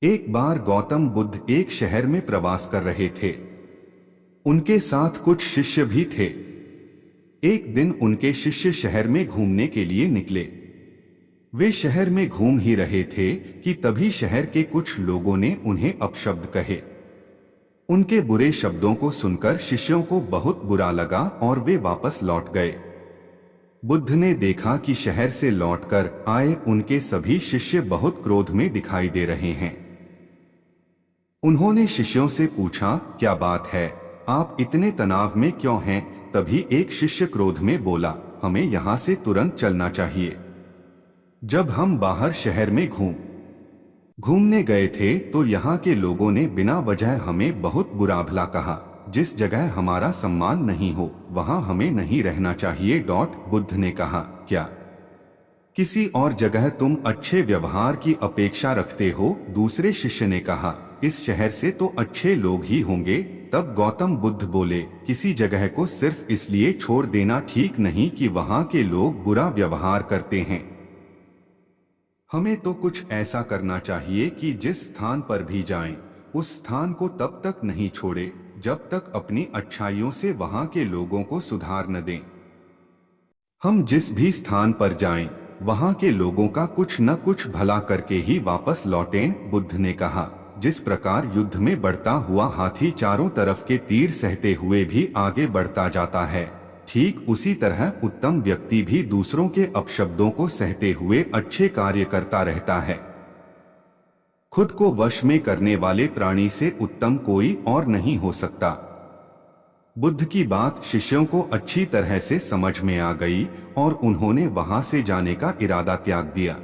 एक बार गौतम बुद्ध एक शहर में प्रवास कर रहे थे। उनके साथ कुछ शिष्य भी थे। एक दिन उनके शिष्य शहर में घूमने के लिए निकले। वे शहर में घूम ही रहे थे कि तभी शहर के कुछ लोगों ने उन्हें अपशब्द कहे। उनके बुरे शब्दों को सुनकर शिष्यों को बहुत बुरा लगा और वे वापस लौट गए। बुद्ध ने देखा कि शहर से लौटकर आए उनके सभी शिष्य बहुत क्रोध में दिखाई दे रहे हैं। उन्होंने शिष्यों से पूछा, क्या बात है, आप इतने तनाव में क्यों हैं? तभी एक शिष्य क्रोध में बोला, हमें यहाँ से तुरंत चलना चाहिए। जब हम बाहर शहर में घूमने गए थे तो यहाँ के लोगों ने बिना वजह हमें बहुत बुरा भला कहा। जिस जगह हमारा सम्मान नहीं हो वहाँ हमें नहीं रहना चाहिए। बुद्ध ने कहा, क्या किसी और जगह तुम अच्छे व्यवहार की अपेक्षा रखते हो? दूसरे शिष्य ने कहा, इस शहर से तो अच्छे लोग ही होंगे। तब गौतम बुद्ध बोले, किसी जगह को सिर्फ इसलिए छोड़ देना ठीक नहीं कि वहाँ के लोग बुरा व्यवहार करते हैं। हमें तो कुछ ऐसा करना चाहिए कि जिस स्थान पर भी जाएं, उस स्थान को तब तक नहीं छोड़े जब तक अपनी अच्छाइयों से वहाँ के लोगों को सुधार न दें। हम जिस भी स्थान पर जाएं, वहाँ के लोगों का कुछ न कुछ भला करके ही वापस लौटें। बुद्ध ने कहा, जिस प्रकार युद्ध में बढ़ता हुआ हाथी चारों तरफ के तीर सहते हुए भी आगे बढ़ता जाता है, ठीक उसी तरह उत्तम व्यक्ति भी दूसरों के अपशब्दों को सहते हुए अच्छे कार्य करता रहता है। खुद को वश में करने वाले प्राणी से उत्तम कोई और नहीं हो सकता। बुद्ध की बात शिष्यों को अच्छी तरह से समझ में आ गई और उन्होंने वहां से जाने का इरादा त्याग दिया।